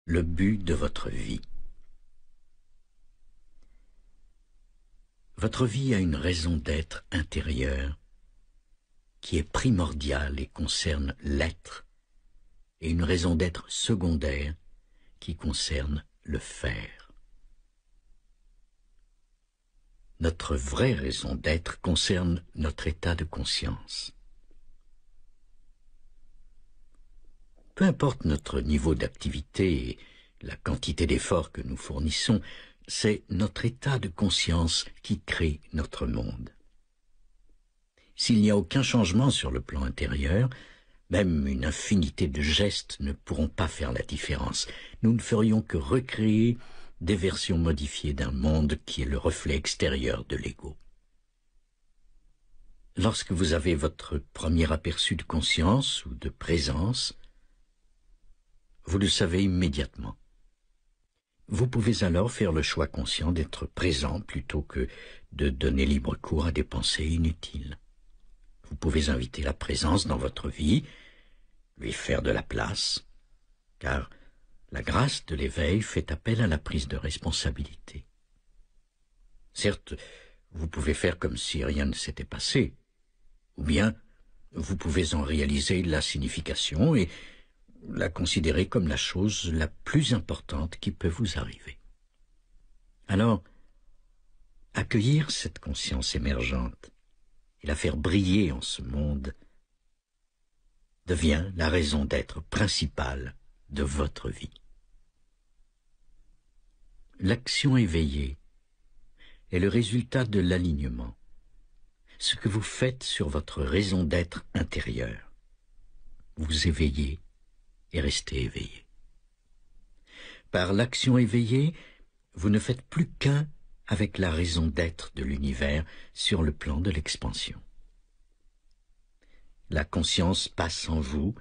Le but de votre vie. Votre vie a une raison d'être intérieure qui est primordiale et concerne l'être, et une raison d'être secondaire qui concerne le faire. Notre vraie raison d'être concerne notre état de conscience. Peu importe notre niveau d'activité et la quantité d'efforts que nous fournissons, c'est notre état de conscience qui crée notre monde. S'il n'y a aucun changement sur le plan intérieur, même une infinité de gestes ne pourront pas faire la différence. Nous ne ferions que recréer des versions modifiées d'un monde qui est le reflet extérieur de l'ego. Lorsque vous avez votre premier aperçu de conscience ou de présence, vous le savez immédiatement. Vous pouvez alors faire le choix conscient d'être présent plutôt que de donner libre cours à des pensées inutiles. Vous pouvez inviter la présence dans votre vie, lui faire de la place, car la grâce de l'éveil fait appel à la prise de responsabilité. Certes, vous pouvez faire comme si rien ne s'était passé, ou bien vous pouvez en réaliser la signification et la considérer comme la chose la plus importante qui peut vous arriver. Alors, accueillir cette conscience émergente et la faire briller en ce monde devient la raison d'être principale de votre vie. L'action éveillée est le résultat de l'alignement, ce que vous faites sur votre raison d'être intérieure. Vous éveillez et restez éveillé. Par l'action éveillée, vous ne faites plus qu'un avec la raison d'être de l'univers sur le plan de l'expansion. La conscience passe en vous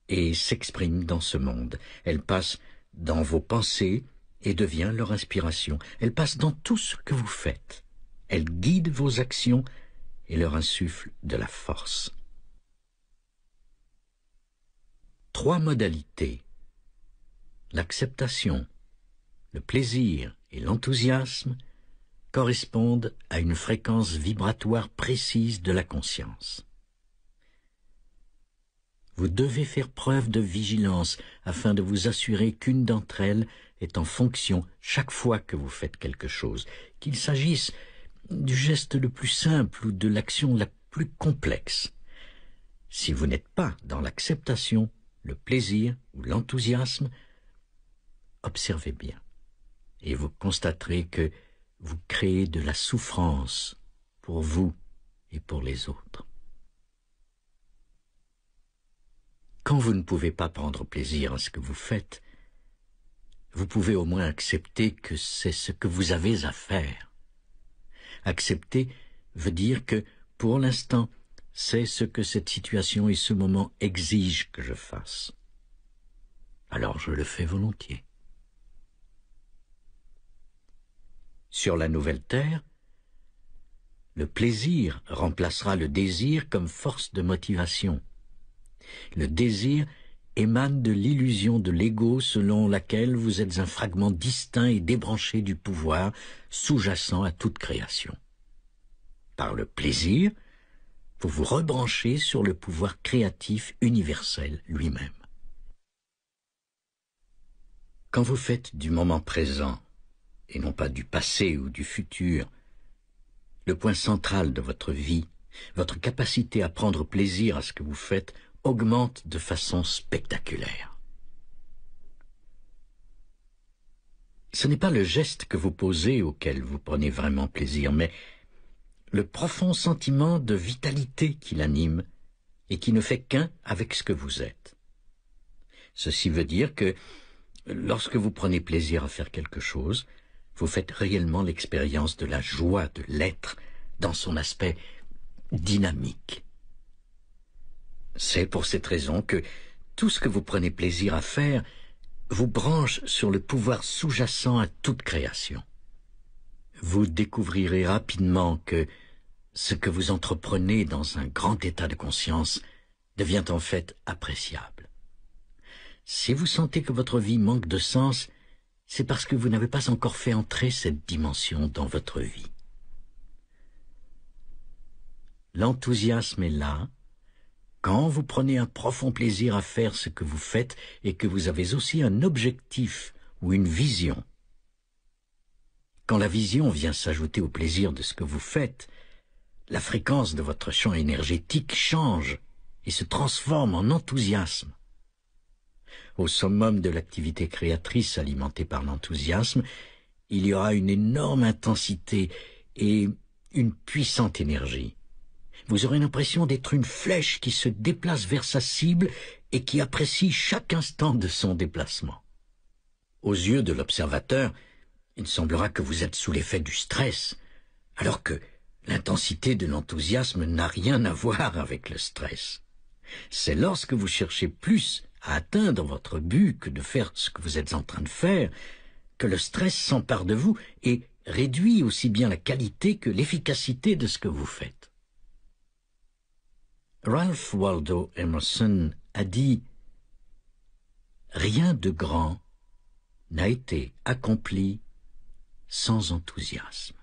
et s'exprime dans ce monde. Elle passe dans vos pensées et devient leur inspiration. Elle passe dans tout ce que vous faites. Elle guide vos actions et leur insuffle de la force. 3 modalités, l'acceptation, le plaisir et l'enthousiasme, correspondent à une fréquence vibratoire précise de la conscience. Vous devez faire preuve de vigilance afin de vous assurer qu'une d'entre elles est en fonction chaque fois que vous faites quelque chose, qu'il s'agisse du geste le plus simple ou de l'action la plus complexe. Si vous n'êtes pas dans l'acceptation, le plaisir ou l'enthousiasme, observez bien et vous constaterez que vous créez de la souffrance pour vous et pour les autres. Quand vous ne pouvez pas prendre plaisir à ce que vous faites, vous pouvez au moins accepter que c'est ce que vous avez à faire. Accepter veut dire que, pour l'instant, c'est ce que cette situation et ce moment exigent que je fasse. Alors je le fais volontiers. Sur la nouvelle terre, le plaisir remplacera le désir comme force de motivation. Le désir émane de l'illusion de l'ego selon laquelle vous êtes un fragment distinct et débranché du pouvoir sous-jacent à toute création. Par le plaisir, vous vous rebranchez sur le pouvoir créatif universel lui-même. Quand vous faites du moment présent, et non pas du passé ou du futur, le point central de votre vie, votre capacité à prendre plaisir à ce que vous faites augmente de façon spectaculaire. Ce n'est pas le geste que vous posez auquel vous prenez vraiment plaisir, mais le profond sentiment de vitalité qui l'anime et qui ne fait qu'un avec ce que vous êtes. Ceci veut dire que lorsque vous prenez plaisir à faire quelque chose, vous faites réellement l'expérience de la joie de l'être dans son aspect dynamique. C'est pour cette raison que tout ce que vous prenez plaisir à faire vous branche sur le pouvoir sous-jacent à toute création. Vous découvrirez rapidement que ce que vous entreprenez dans un grand état de conscience devient en fait appréciable. Si vous sentez que votre vie manque de sens, c'est parce que vous n'avez pas encore fait entrer cette dimension dans votre vie. L'enthousiasme est là, quand vous prenez un profond plaisir à faire ce que vous faites et que vous avez aussi un objectif ou une vision. Quand la vision vient s'ajouter au plaisir de ce que vous faites, la fréquence de votre champ énergétique change et se transforme en enthousiasme. Au summum de l'activité créatrice alimentée par l'enthousiasme, il y aura une énorme intensité et une puissante énergie. Vous aurez l'impression d'être une flèche qui se déplace vers sa cible et qui apprécie chaque instant de son déplacement. Aux yeux de l'observateur, il semblera que vous êtes sous l'effet du stress, alors que l'intensité de l'enthousiasme n'a rien à voir avec le stress. C'est lorsque vous cherchez plus à atteindre votre but que de faire ce que vous êtes en train de faire, que le stress s'empare de vous et réduit aussi bien la qualité que l'efficacité de ce que vous faites. Ralph Waldo Emerson a dit « Rien de grand n'a été accompli sans enthousiasme. »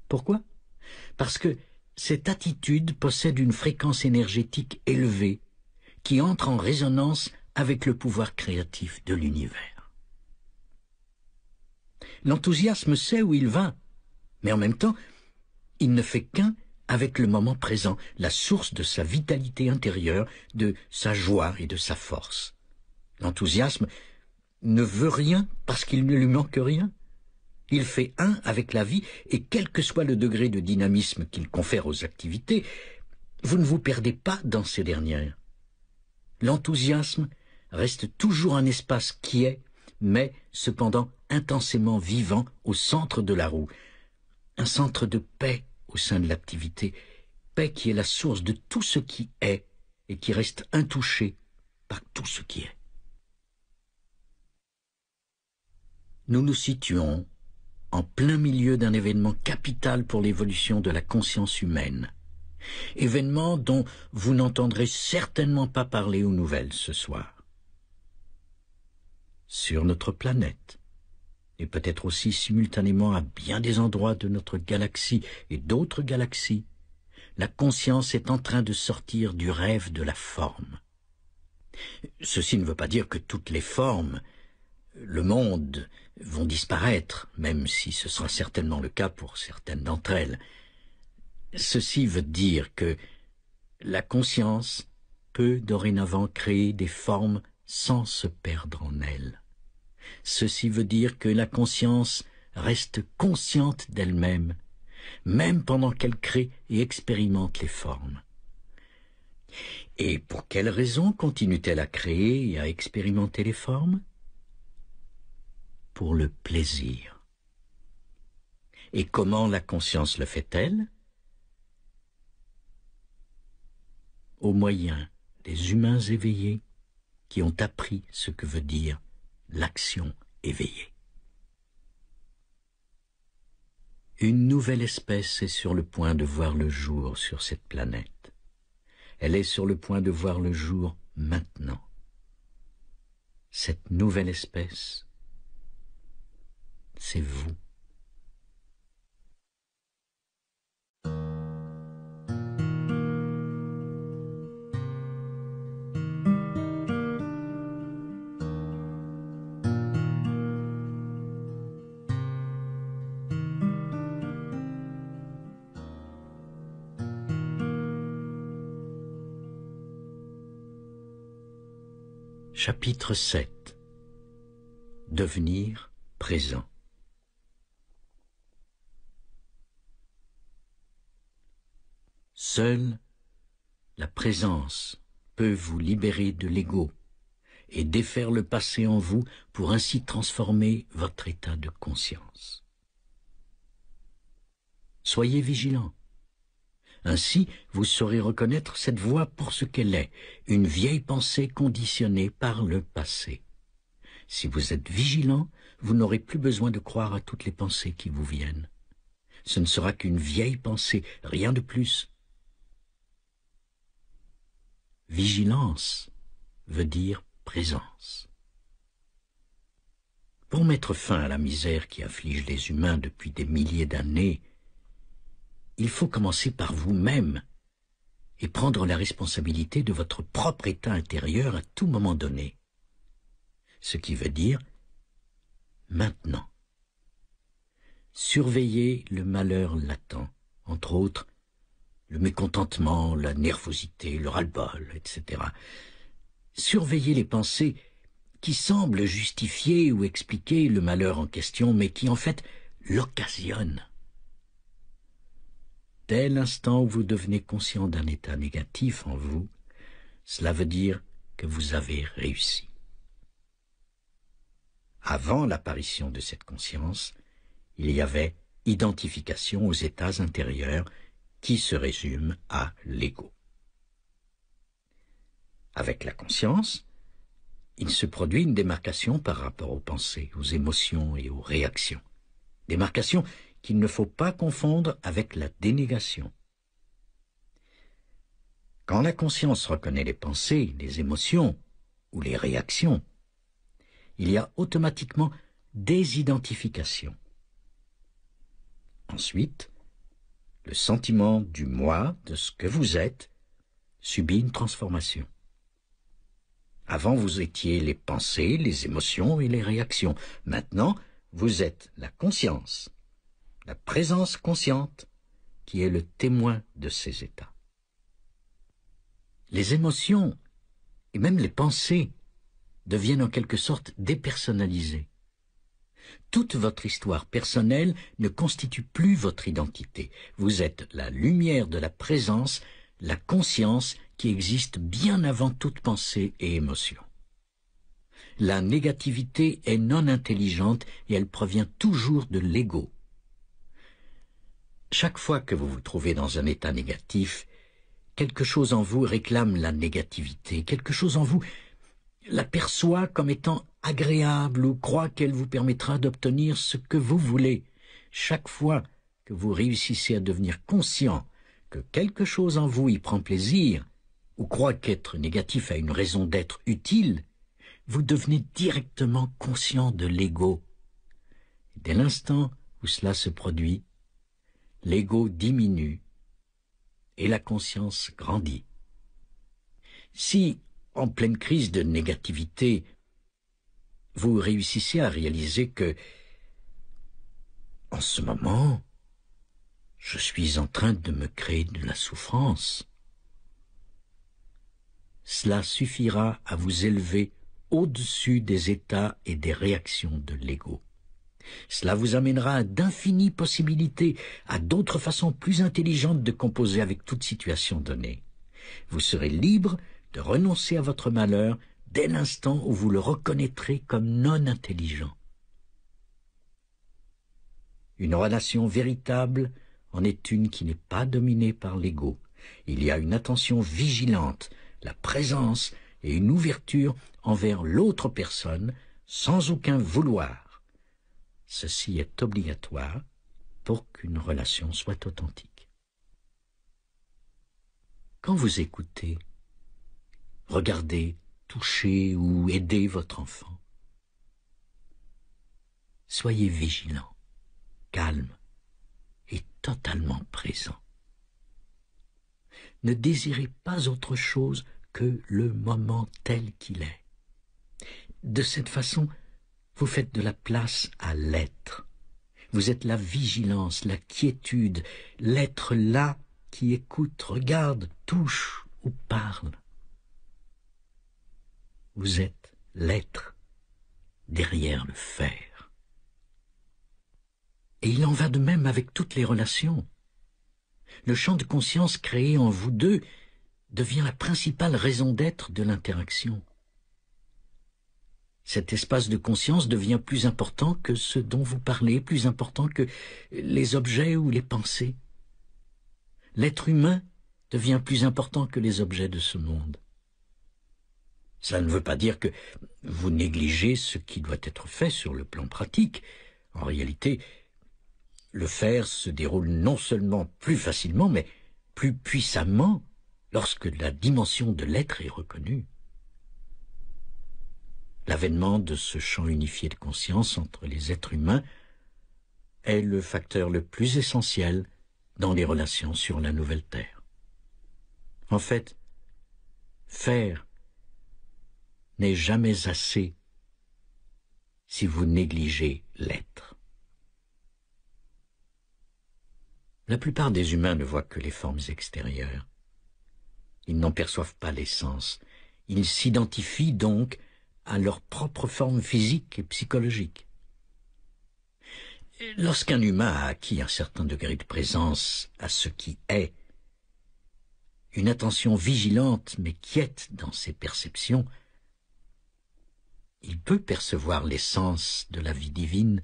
Pourquoi? Parce que cette attitude possède une fréquence énergétique élevée qui entre en résonance avec le pouvoir créatif de l'univers. L'enthousiasme sait où il va, mais en même temps, il ne fait qu'un avec le moment présent, la source de sa vitalité intérieure, de sa joie et de sa force. L'enthousiasme ne veut rien parce qu'il ne lui manque rien. Il fait un avec la vie et quel que soit le degré de dynamisme qu'il confère aux activités, vous ne vous perdez pas dans ces dernières. L'enthousiasme reste toujours un espace qui est, mais cependant intensément vivant au centre de la roue, un centre de paix au sein de l'activité, paix qui est la source de tout ce qui est et qui reste intouché par tout ce qui est. Nous nous situons en plein milieu d'un événement capital pour l'évolution de la conscience humaine, événement dont vous n'entendrez certainement pas parler aux nouvelles ce soir. Sur notre planète, et peut-être aussi simultanément à bien des endroits de notre galaxie et d'autres galaxies, la conscience est en train de sortir du rêve de la forme. Ceci ne veut pas dire que toutes les formes, le monde, vont disparaître, même si ce sera certainement le cas pour certaines d'entre elles. Ceci veut dire que la conscience peut dorénavant créer des formes sans se perdre en elle. Ceci veut dire que la conscience reste consciente d'elle-même, même pendant qu'elle crée et expérimente les formes. Et pour quelle raison continue-t-elle à créer et à expérimenter les formes? Pour le plaisir. Et comment la conscience le fait-elle? Au moyen des humains éveillés qui ont appris ce que veut dire l'action éveillée. Une nouvelle espèce est sur le point de voir le jour sur cette planète. Elle est sur le point de voir le jour maintenant. Cette nouvelle espèce, c'est vous. Chapitre 7. Devenir présent. Seule la présence peut vous libérer de l'ego et défaire le passé en vous pour ainsi transformer votre état de conscience. Soyez vigilants. Ainsi, vous saurez reconnaître cette voix pour ce qu'elle est, une vieille pensée conditionnée par le passé. Si vous êtes vigilant, vous n'aurez plus besoin de croire à toutes les pensées qui vous viennent. Ce ne sera qu'une vieille pensée, rien de plus. Vigilance veut dire présence. Pour mettre fin à la misère qui afflige les humains depuis des milliers d'années, il faut commencer par vous-même et prendre la responsabilité de votre propre état intérieur à tout moment donné. Ce qui veut dire maintenant. Surveillez le malheur latent, entre autres le mécontentement, la nervosité, le ras-le-bol, etc. Surveillez les pensées qui semblent justifier ou expliquer le malheur en question, mais qui en fait l'occasionnent. Dès l'instant où vous devenez conscient d'un état négatif en vous, cela veut dire que vous avez réussi. Avant l'apparition de cette conscience, il y avait identification aux états intérieurs qui se résument à l'ego. Avec la conscience, il se produit une démarcation par rapport aux pensées, aux émotions et aux réactions. Démarcation qu'il ne faut pas confondre avec la dénégation. Quand la conscience reconnaît les pensées, les émotions ou les réactions, il y a automatiquement désidentification. Ensuite, le sentiment du moi, de ce que vous êtes, subit une transformation. Avant, vous étiez les pensées, les émotions et les réactions. Maintenant, vous êtes la conscience, la présence consciente, qui est le témoin de ces états. Les émotions, et même les pensées, deviennent en quelque sorte dépersonnalisées. Toute votre histoire personnelle ne constitue plus votre identité. Vous êtes la lumière de la présence, la conscience qui existe bien avant toute pensée et émotion. La négativité est non intelligente et elle provient toujours de l'ego. Chaque fois que vous vous trouvez dans un état négatif, quelque chose en vous réclame la négativité, quelque chose en vous la perçoit comme étant agréable ou croit qu'elle vous permettra d'obtenir ce que vous voulez. Chaque fois que vous réussissez à devenir conscient que quelque chose en vous y prend plaisir ou croit qu'être négatif a une raison d'être utile, vous devenez directement conscient de l'ego. Dès l'instant où cela se produit, l'ego diminue et la conscience grandit. Si, en pleine crise de négativité, vous réussissez à réaliser que, en ce moment, je suis en train de me créer de la souffrance, cela suffira à vous élever au-dessus des états et des réactions de l'ego. Cela vous amènera à d'infinies possibilités, à d'autres façons plus intelligentes de composer avec toute situation donnée. Vous serez libre de renoncer à votre malheur dès l'instant où vous le reconnaîtrez comme non intelligent. Une relation véritable en est une qui n'est pas dominée par l'ego. Il y a une attention vigilante, la présence et une ouverture envers l'autre personne sans aucun vouloir. Ceci est obligatoire pour qu'une relation soit authentique. Quand vous écoutez, regardez, touchez ou aidez votre enfant, soyez vigilant, calme et totalement présent. Ne désirez pas autre chose que le moment tel qu'il est. De cette façon, vous faites de la place à l'être. Vous êtes la vigilance, la quiétude, l'être là qui écoute, regarde, touche ou parle. Vous êtes l'être derrière le faire. Et il en va de même avec toutes les relations. Le champ de conscience créé en vous deux devient la principale raison d'être de l'interaction. Cet espace de conscience devient plus important que ce dont vous parlez, plus important que les objets ou les pensées. L'être humain devient plus important que les objets de ce monde. Cela ne veut pas dire que vous négligez ce qui doit être fait sur le plan pratique. En réalité, le faire se déroule non seulement plus facilement, mais plus puissamment lorsque la dimension de l'être est reconnue. L'avènement de ce champ unifié de conscience entre les êtres humains est le facteur le plus essentiel dans les relations sur la nouvelle Terre. En fait, faire n'est jamais assez si vous négligez l'être. La plupart des humains ne voient que les formes extérieures. Ils n'en perçoivent pas l'essence. Ils s'identifient donc à leur propre forme physique et psychologique. Lorsqu'un humain a acquis un certain degré de présence à ce qui est, une attention vigilante mais quiète dans ses perceptions, il peut percevoir l'essence de la vie divine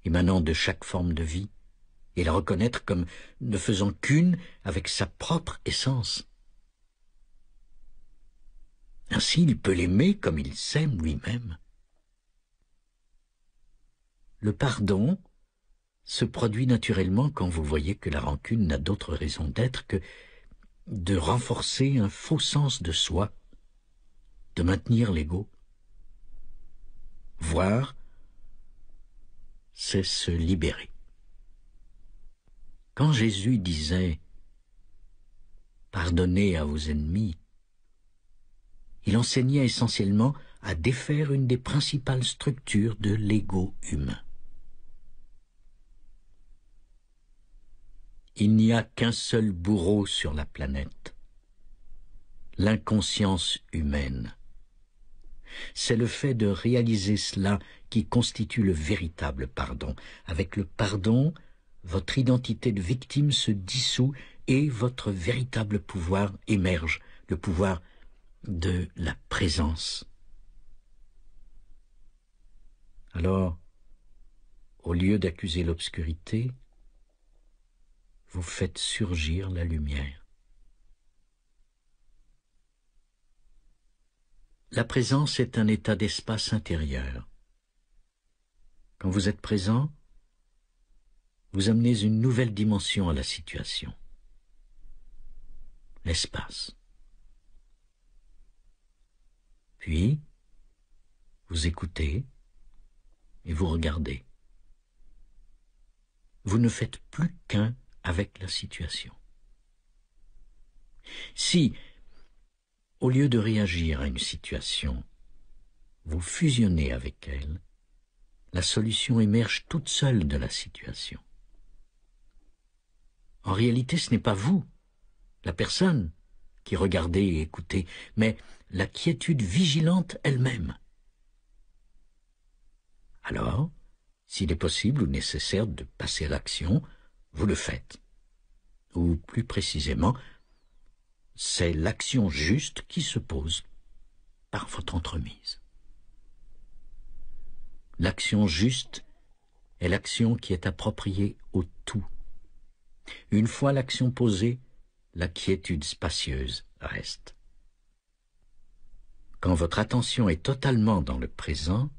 émanant de chaque forme de vie et la reconnaître comme ne faisant qu'une avec sa propre essence. Ainsi, il peut l'aimer comme il s'aime lui-même. Le pardon se produit naturellement quand vous voyez que la rancune n'a d'autre raison d'être que de renforcer un faux sens de soi, de maintenir l'ego. Voir, c'est se libérer. Quand Jésus disait « Pardonnez à vos ennemis », il enseignait essentiellement à défaire une des principales structures de l'ego humain. Il n'y a qu'un seul bourreau sur la planète, l'inconscience humaine. C'est le fait de réaliser cela qui constitue le véritable pardon. Avec le pardon, votre identité de victime se dissout et votre véritable pouvoir émerge, le pouvoir de la présence. Alors, au lieu d'accuser l'obscurité, vous faites surgir la lumière. La présence est un état d'espace intérieur. Quand vous êtes présent, vous amenez une nouvelle dimension à la situation. L'espace. Puis, vous écoutez et vous regardez. Vous ne faites plus qu'un avec la situation. Si, au lieu de réagir à une situation, vous fusionnez avec elle, la solution émerge toute seule de la situation. En réalité, ce n'est pas vous, la personne, qui regardez et écoutez, mais la quiétude vigilante elle-même. Alors, s'il est possible ou nécessaire de passer à l'action, vous le faites. Ou plus précisément, c'est l'action juste qui se pose par votre entremise. L'action juste est l'action qui est appropriée au tout. Une fois l'action posée, la quiétude spacieuse reste. Quand votre attention est totalement dans le présent,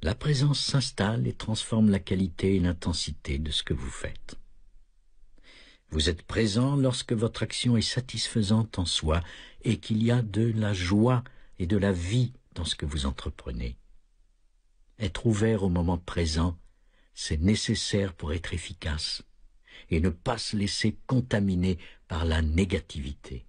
la présence s'installe et transforme la qualité et l'intensité de ce que vous faites. Vous êtes présent lorsque votre action est satisfaisante en soi et qu'il y a de la joie et de la vie dans ce que vous entreprenez. Être ouvert au moment présent, c'est nécessaire pour être efficace et ne pas se laisser contaminer par la négativité.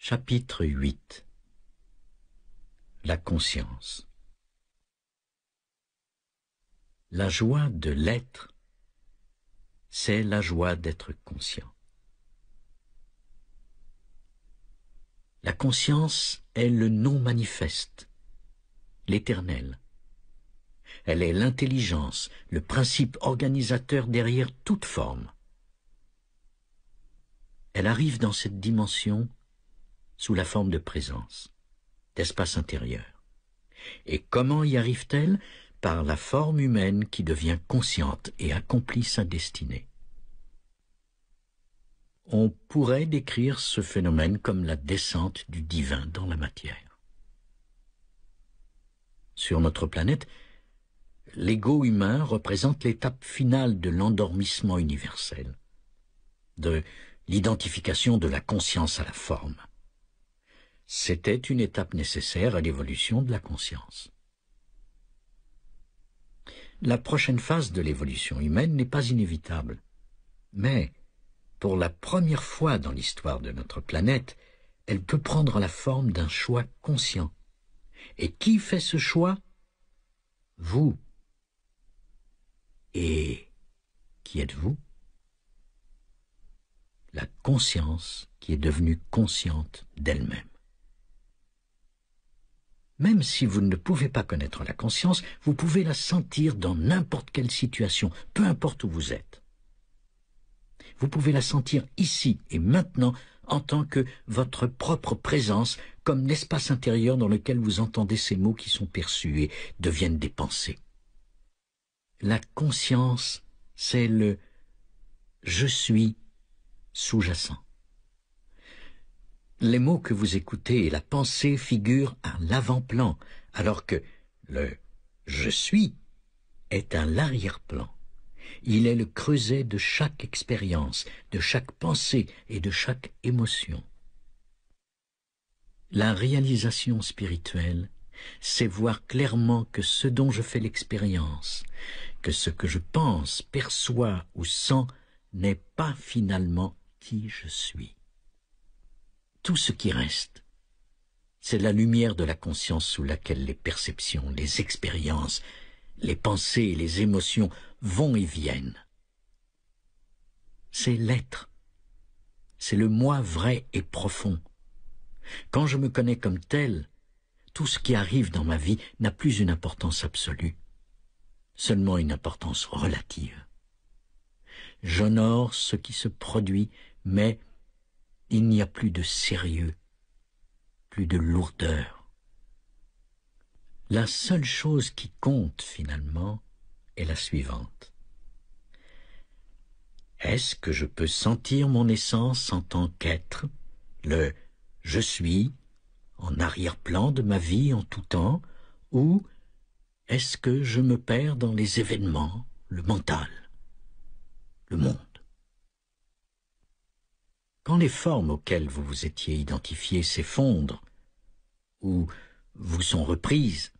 Chapitre 8. La conscience. La joie de l'être, c'est la joie d'être conscient. La conscience est le non manifeste, l'éternel. Elle est l'intelligence, le principe organisateur derrière toute forme. Elle arrive dans cette dimension sous la forme de présence, d'espace intérieur. Et comment y arrive-t-elle? Par la forme humaine qui devient consciente et accomplit sa destinée. On pourrait décrire ce phénomène comme la descente du divin dans la matière. Sur notre planète, l'ego humain représente l'étape finale de l'endormissement universel, de l'identification de la conscience à la forme. C'était une étape nécessaire à l'évolution de la conscience. La prochaine phase de l'évolution humaine n'est pas inévitable, mais pour la première fois dans l'histoire de notre planète, elle peut prendre la forme d'un choix conscient. Et qui fait ce choix? Vous. Et qui êtes-vous? La conscience qui est devenue consciente d'elle-même. Même si vous ne pouvez pas connaître la conscience, vous pouvez la sentir dans n'importe quelle situation, peu importe où vous êtes. Vous pouvez la sentir ici et maintenant en tant que votre propre présence, comme l'espace intérieur dans lequel vous entendez ces mots qui sont perçus et deviennent des pensées. La conscience, c'est le « je suis » sous-jacent. Les mots que vous écoutez et la pensée figurent à l'avant-plan, alors que le « je suis » est à l'arrière-plan. Il est le creuset de chaque expérience, de chaque pensée et de chaque émotion. La réalisation spirituelle, c'est voir clairement que ce dont je fais l'expérience, que ce que je pense, perçois ou sens n'est pas finalement qui je suis. Tout ce qui reste, c'est la lumière de la conscience sous laquelle les perceptions, les expériences, les pensées et les émotions vont et viennent. C'est l'être. C'est le moi vrai et profond. Quand je me connais comme tel, tout ce qui arrive dans ma vie n'a plus une importance absolue, seulement une importance relative. J'honore ce qui se produit, mais il n'y a plus de sérieux, plus de lourdeur. La seule chose qui compte finalement est la suivante. Est-ce que je peux sentir mon essence en tant qu'être, le « je suis » en arrière-plan de ma vie en tout temps, ou est-ce que je me perds dans les événements, le mental, le monde? Quand les formes auxquelles vous vous étiez identifié s'effondrent, ou vous sont reprises,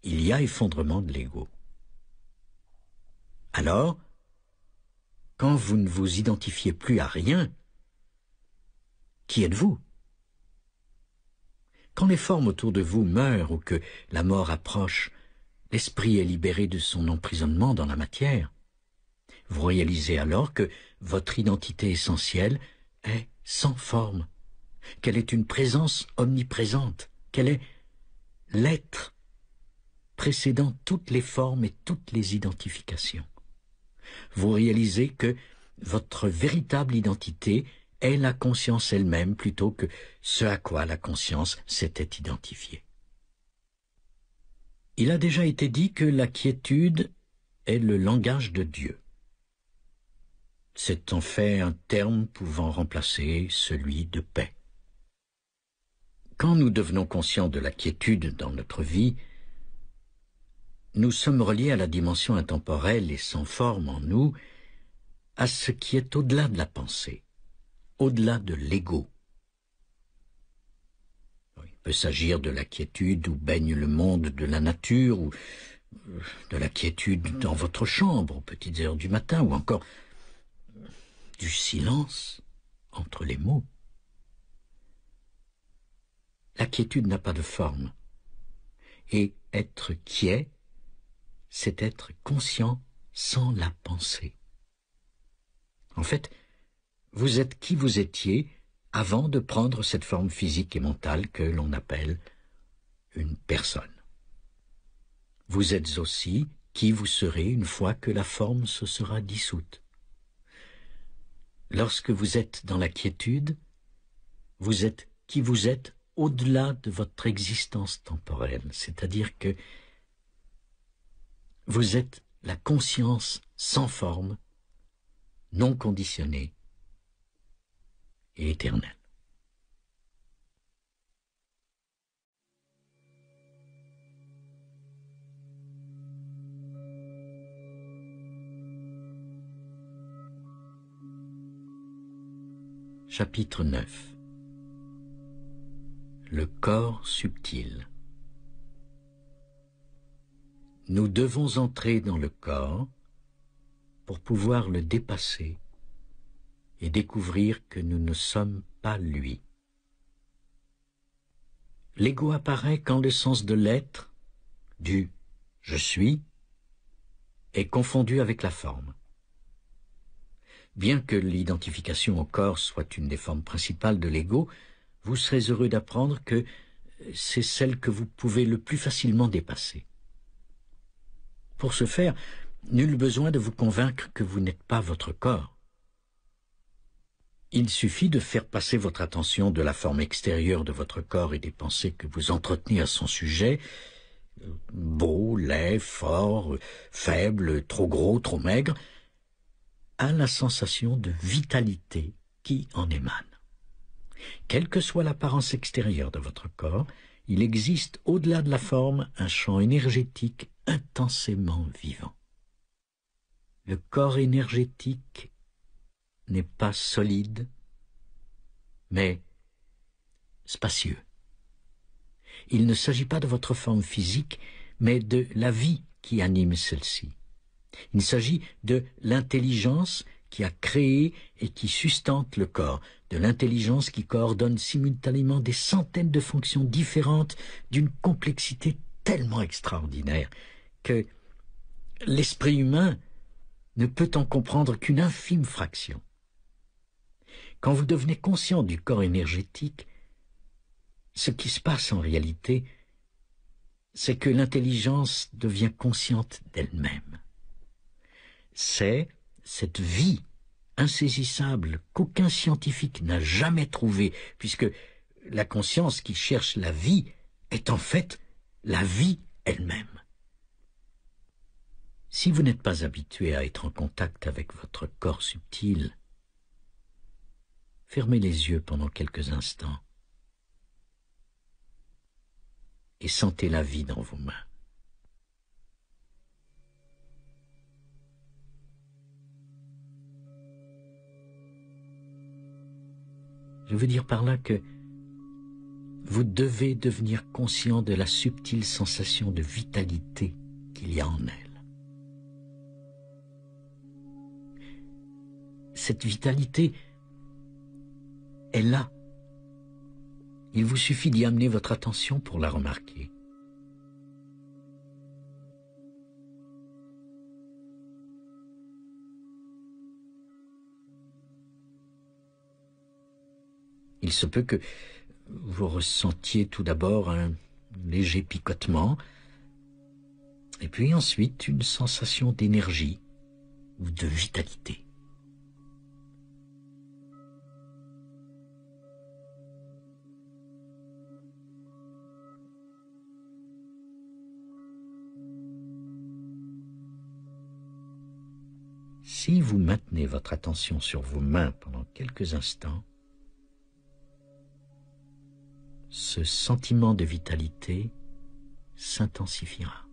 il y a effondrement de l'ego. Alors, quand vous ne vous identifiez plus à rien, qui êtes-vous? Quand les formes autour de vous meurent ou que la mort approche, l'esprit est libéré de son emprisonnement dans la matière. Vous réalisez alors que votre identité essentielle est sans forme, qu'elle est une présence omniprésente, qu'elle est l'être précédant toutes les formes et toutes les identifications. Vous réalisez que votre véritable identité est la conscience elle-même plutôt que ce à quoi la conscience s'était identifiée. Il a déjà été dit que la quiétude est le langage de Dieu. C'est en fait un terme pouvant remplacer celui de paix. Quand nous devenons conscients de la quiétude dans notre vie, nous sommes reliés à la dimension intemporelle et sans forme en nous, à ce qui est au-delà de la pensée, au-delà de l'ego. Il peut s'agir de la quiétude où baigne le monde de la nature, ou de la quiétude dans votre chambre aux petites heures du matin, ou encore du silence entre les mots. La quiétude n'a pas de forme, et être quiet, c'est être conscient sans la pensée. En fait, vous êtes qui vous étiez avant de prendre cette forme physique et mentale que l'on appelle une personne. Vous êtes aussi qui vous serez une fois que la forme se sera dissoute. Lorsque vous êtes dans la quiétude, vous êtes qui vous êtes au-delà de votre existence temporelle, c'est-à-dire que vous êtes la conscience sans forme, non conditionnée et éternelle. Chapitre 9. Le corps subtil. Nous devons entrer dans le corps pour pouvoir le dépasser et découvrir que nous ne sommes pas lui. L'ego apparaît quand le sens de l'être, du « je suis », est confondu avec la forme. Bien que l'identification au corps soit une des formes principales de l'ego, vous serez heureux d'apprendre que c'est celle que vous pouvez le plus facilement dépasser. Pour ce faire, nul besoin de vous convaincre que vous n'êtes pas votre corps. Il suffit de faire passer votre attention de la forme extérieure de votre corps et des pensées que vous entretenez à son sujet, beau, laid, fort, faible, trop gros, trop maigre, à la sensation de vitalité qui en émane. Quelle que soit l'apparence extérieure de votre corps, il existe au-delà de la forme un champ énergétique intensément vivant. Le corps énergétique n'est pas solide, mais spacieux. Il ne s'agit pas de votre forme physique, mais de la vie qui anime celle-ci. Il s'agit de l'intelligence qui a créé et qui sustente le corps, de l'intelligence qui coordonne simultanément des centaines de fonctions différentes d'une complexité tellement extraordinaire que l'esprit humain ne peut en comprendre qu'une infime fraction. Quand vous devenez conscient du corps énergétique, ce qui se passe en réalité, c'est que l'intelligence devient consciente d'elle-même. C'est cette vie insaisissable qu'aucun scientifique n'a jamais trouvée, puisque la conscience qui cherche la vie est en fait la vie elle-même. Si vous n'êtes pas habitué à être en contact avec votre corps subtil, fermez les yeux pendant quelques instants et sentez la vie dans vos mains. Je veux dire par là que vous devez devenir conscient de la subtile sensation de vitalité qu'il y a en elle. Cette vitalité est là. Il vous suffit d'y amener votre attention pour la remarquer. Il se peut que vous ressentiez tout d'abord un léger picotement, et puis ensuite une sensation d'énergie ou de vitalité. Si vous maintenez votre attention sur vos mains pendant quelques instants, ce sentiment de vitalité s'intensifiera.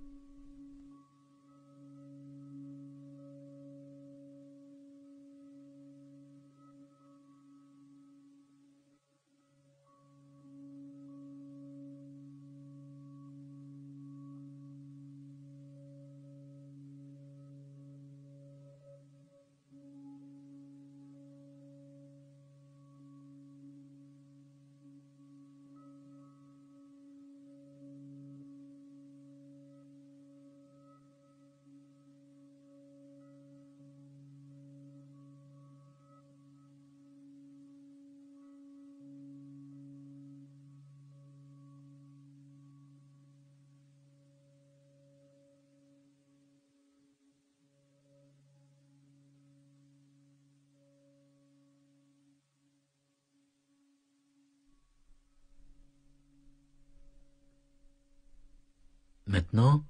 Maintenant,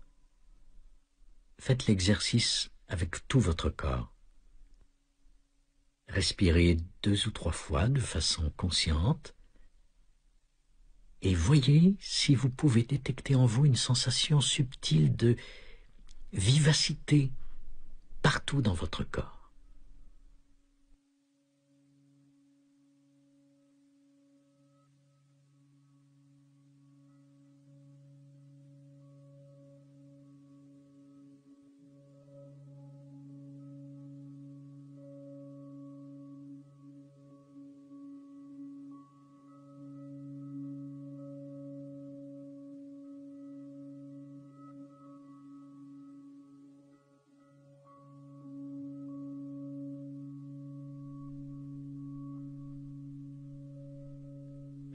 faites l'exercice avec tout votre corps. Respirez 2 ou 3 fois de façon consciente et voyez si vous pouvez détecter en vous une sensation subtile de vivacité partout dans votre corps.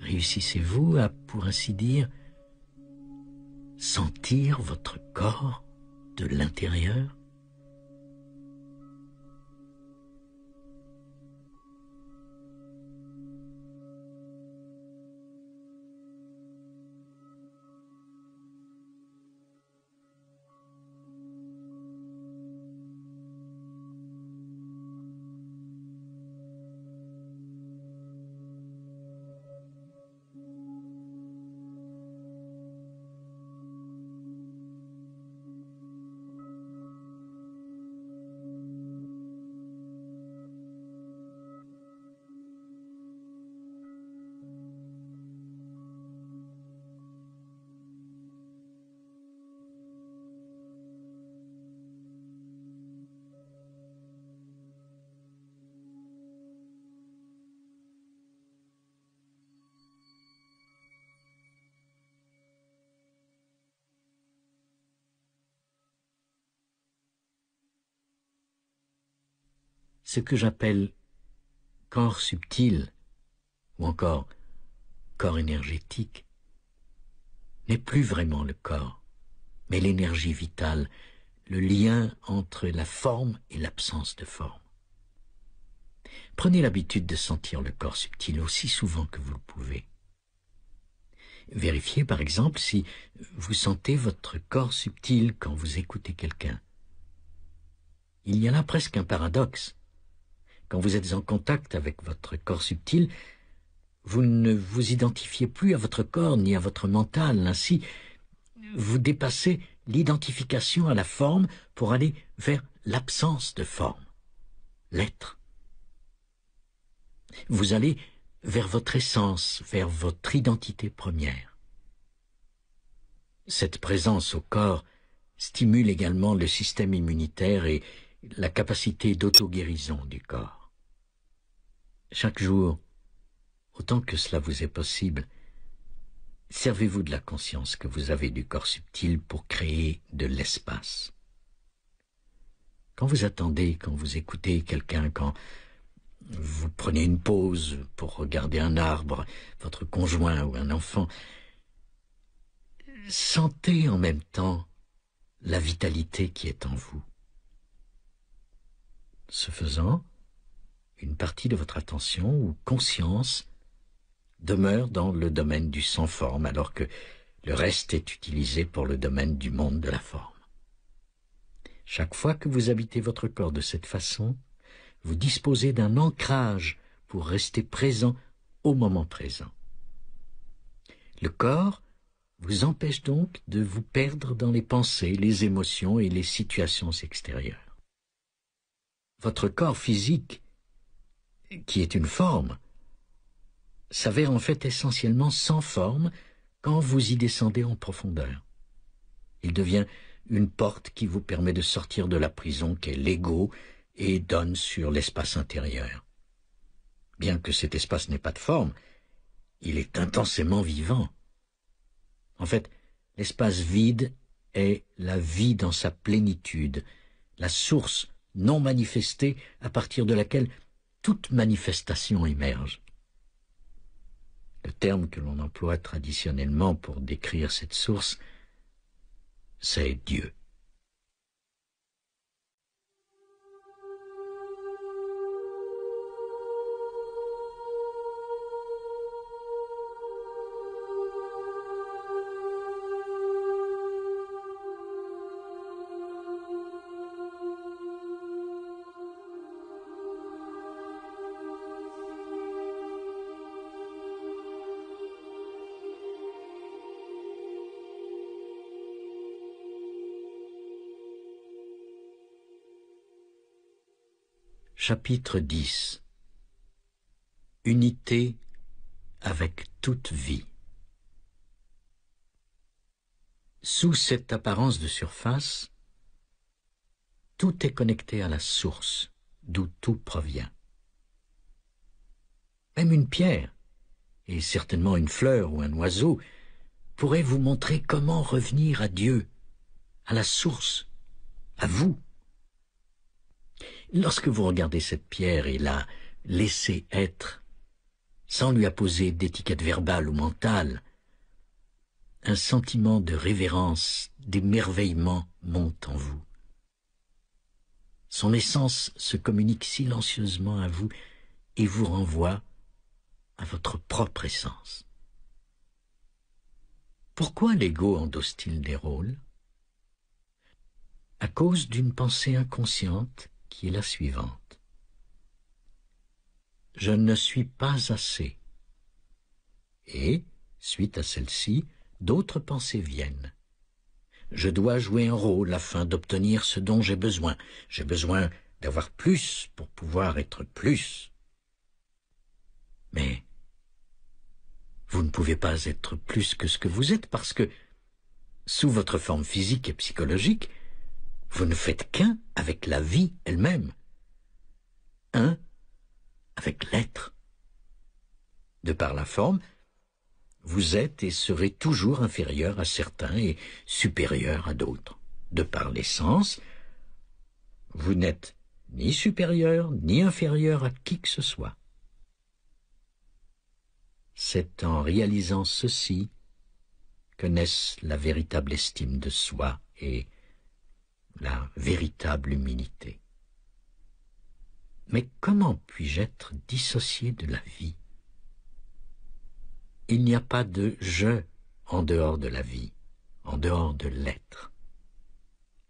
Réussissez-vous à, pour ainsi dire, sentir votre corps de l'intérieur? Ce que j'appelle corps subtil ou encore corps énergétique n'est plus vraiment le corps, mais l'énergie vitale, le lien entre la forme et l'absence de forme. Prenez l'habitude de sentir le corps subtil aussi souvent que vous le pouvez. Vérifiez par exemple si vous sentez votre corps subtil quand vous écoutez quelqu'un. Il y a là presque un paradoxe. Quand vous êtes en contact avec votre corps subtil, vous ne vous identifiez plus à votre corps ni à votre mental. Ainsi, vous dépassez l'identification à la forme pour aller vers l'absence de forme, l'être. Vous allez vers votre essence, vers votre identité première. Cette présence au corps stimule également le système immunitaire et la capacité d'auto-guérison du corps. Chaque jour, autant que cela vous est possible, servez-vous de la conscience que vous avez du corps subtil pour créer de l'espace. Quand vous attendez, quand vous écoutez quelqu'un, quand vous prenez une pause pour regarder un arbre, votre conjoint ou un enfant, sentez en même temps la vitalité qui est en vous. Ce faisant, une partie de votre attention ou conscience demeure dans le domaine du sans forme, alors que le reste est utilisé pour le domaine du monde de la forme. Chaque fois que vous habitez votre corps de cette façon, vous disposez d'un ancrage pour rester présent au moment présent. Le corps vous empêche donc de vous perdre dans les pensées, les émotions et les situations extérieures. Votre corps physique, qui est une forme, s'avère en fait essentiellement sans forme quand vous y descendez en profondeur. Il devient une porte qui vous permet de sortir de la prison qu'est l'ego et donne sur l'espace intérieur. Bien que cet espace n'ait pas de forme, il est intensément vivant. En fait, l'espace vide est la vie dans sa plénitude, la source non manifestée à partir de laquelle toute manifestation émerge. Le terme que l'on emploie traditionnellement pour décrire cette source, c'est Dieu. Chapitre 10. Unité avec toute vie. Sous cette apparence de surface, tout est connecté à la source, d'où tout provient. Même une pierre, et certainement une fleur ou un oiseau, pourrait vous montrer comment revenir à Dieu, à la source, à vous. Lorsque vous regardez cette pierre et la laissez être, sans lui apposer d'étiquette verbale ou mentale, un sentiment de révérence, d'émerveillement monte en vous. Son essence se communique silencieusement à vous et vous renvoie à votre propre essence. Pourquoi l'ego endosse-t-il des rôles? À cause d'une pensée inconsciente qui est la suivante. Je ne suis pas assez. Et, suite à celle-ci, d'autres pensées viennent. Je dois jouer un rôle afin d'obtenir ce dont j'ai besoin. J'ai besoin d'avoir plus pour pouvoir être plus. Mais vous ne pouvez pas être plus que ce que vous êtes parce que, sous votre forme physique et psychologique, vous ne faites qu'un avec la vie elle-même. Un avec l'être. De par la forme, vous êtes et serez toujours inférieur à certains et supérieur à d'autres. De par l'essence, vous n'êtes ni supérieur ni inférieur à qui que ce soit. C'est en réalisant ceci que naissent la véritable estime de soi et la véritable humilité. Mais comment puis-je être dissocié de la vie? Il n'y a pas de « je » en dehors de la vie, en dehors de l'être.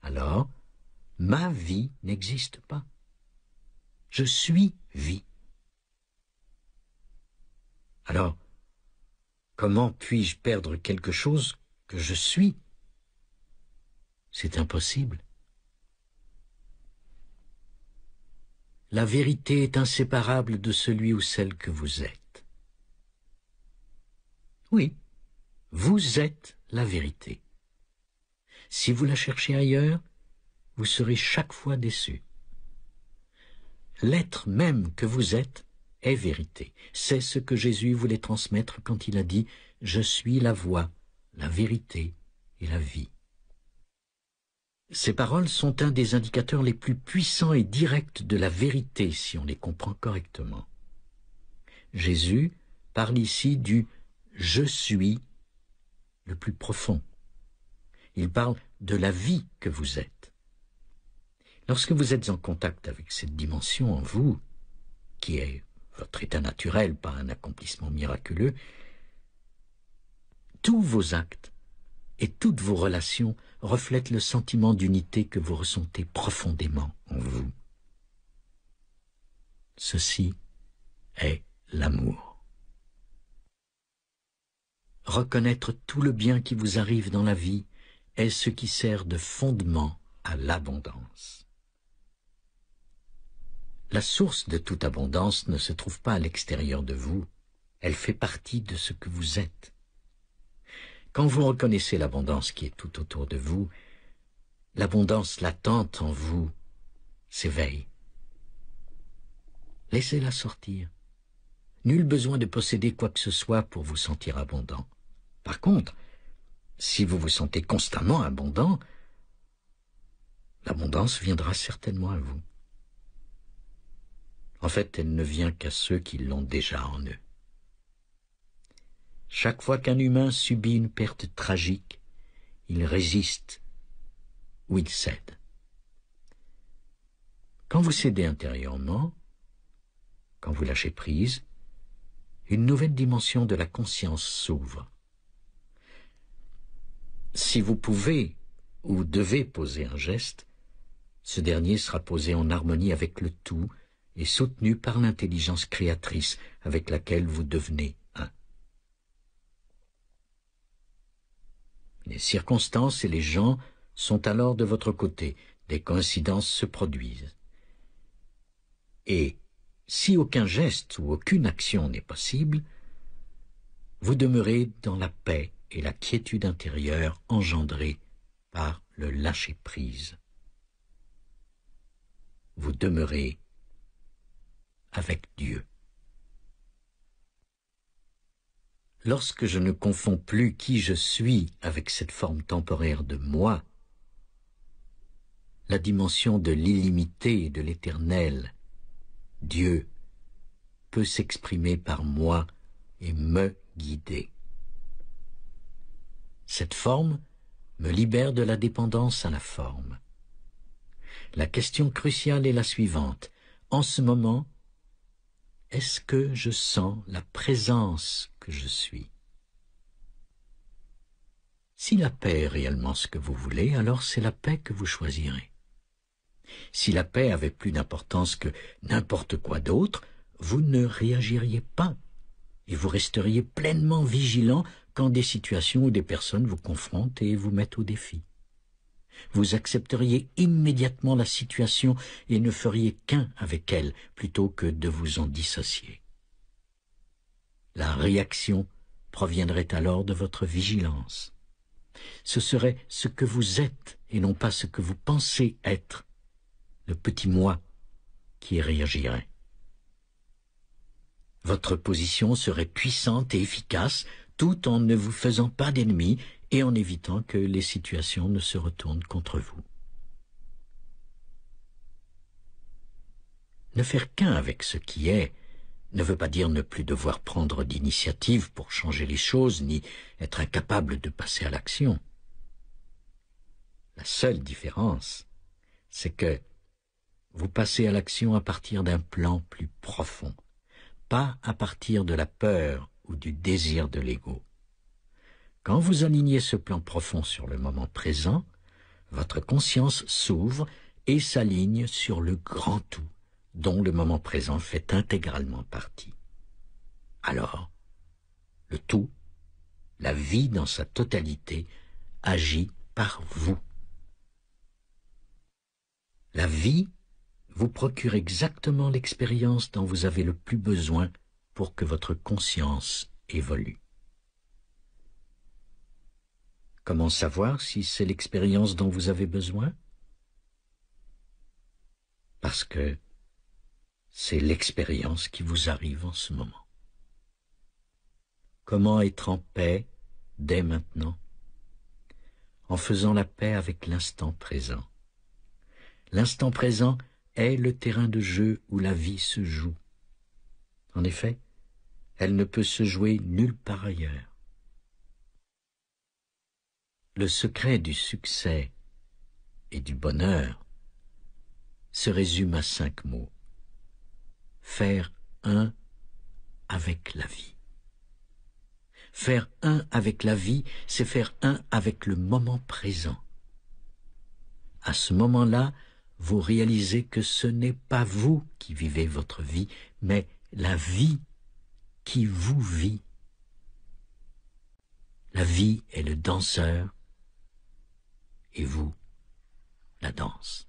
Alors, ma vie n'existe pas. Je suis vie. Alors, comment puis-je perdre quelque chose que je suis? C'est impossible. La vérité est inséparable de celui ou celle que vous êtes. Oui, vous êtes la vérité. Si vous la cherchez ailleurs, vous serez chaque fois déçu. L'être même que vous êtes est vérité. C'est ce que Jésus voulait transmettre quand il a dit « Je suis la voie, la vérité et la vie ». Ces paroles sont un des indicateurs les plus puissants et directs de la vérité si on les comprend correctement. Jésus parle ici du « je suis » le plus profond. Il parle de la vie que vous êtes. Lorsque vous êtes en contact avec cette dimension en vous, qui est votre état naturel, pas un accomplissement miraculeux, tous vos actes et toutes vos relations reflètent le sentiment d'unité que vous ressentez profondément en vous. Ceci est l'amour. Reconnaître tout le bien qui vous arrive dans la vie est ce qui sert de fondement à l'abondance. La source de toute abondance ne se trouve pas à l'extérieur de vous, elle fait partie de ce que vous êtes. Quand vous reconnaissez l'abondance qui est tout autour de vous, l'abondance latente en vous s'éveille. Laissez-la sortir. Nul besoin de posséder quoi que ce soit pour vous sentir abondant. Par contre, si vous vous sentez constamment abondant, l'abondance viendra certainement à vous. En fait, elle ne vient qu'à ceux qui l'ont déjà en eux. Chaque fois qu'un humain subit une perte tragique, il résiste ou il cède. Quand vous cédez intérieurement, quand vous lâchez prise, une nouvelle dimension de la conscience s'ouvre. Si vous pouvez ou devez poser un geste, ce dernier sera posé en harmonie avec le tout et soutenu par l'intelligence créatrice avec laquelle vous devenez un. Les circonstances et les gens sont alors de votre côté, des coïncidences se produisent. Et si aucun geste ou aucune action n'est possible, vous demeurez dans la paix et la quiétude intérieure engendrée par le lâcher-prise. Vous demeurez avec Dieu. Lorsque je ne confonds plus qui je suis avec cette forme temporaire de moi, la dimension de l'illimité et de l'éternel, Dieu, peut s'exprimer par moi et me guider. Cette forme me libère de la dépendance à la forme. La question cruciale est la suivante. En ce moment, est-ce que je sens la présence que je suis? Si la paix est réellement ce que vous voulez, alors c'est la paix que vous choisirez. Si la paix avait plus d'importance que n'importe quoi d'autre, vous ne réagiriez pas et vous resteriez pleinement vigilant quand des situations ou des personnes vous confrontent et vous mettent au défi. Vous accepteriez immédiatement la situation et ne feriez qu'un avec elle plutôt que de vous en dissocier. La réaction proviendrait alors de votre vigilance. Ce serait ce que vous êtes et non pas ce que vous pensez être, le petit moi qui réagirait. Votre position serait puissante et efficace tout en ne vous faisant pas d'ennemis et en évitant que les situations ne se retournent contre vous. Ne faire qu'un avec ce qui est ne veut pas dire ne plus devoir prendre d'initiative pour changer les choses, ni être incapable de passer à l'action. La seule différence, c'est que vous passez à l'action à partir d'un plan plus profond, pas à partir de la peur ou du désir de l'ego. Quand vous alignez ce plan profond sur le moment présent, votre conscience s'ouvre et s'aligne sur le grand tout, dont le moment présent fait intégralement partie. Alors, le tout, la vie dans sa totalité, agit par vous. La vie vous procure exactement l'expérience dont vous avez le plus besoin pour que votre conscience évolue. Comment savoir si c'est l'expérience dont vous avez besoin? Parce que c'est l'expérience qui vous arrive en ce moment. Comment être en paix dès maintenant? En faisant la paix avec l'instant présent. L'instant présent est le terrain de jeu où la vie se joue. En effet, elle ne peut se jouer nulle part ailleurs. Le secret du succès et du bonheur se résume à 5 mots. Faire un avec la vie. Faire un avec la vie, c'est faire un avec le moment présent. À ce moment-là, vous réalisez que ce n'est pas vous qui vivez votre vie, mais la vie qui vous vit. La vie est le danseur et vous, la danse.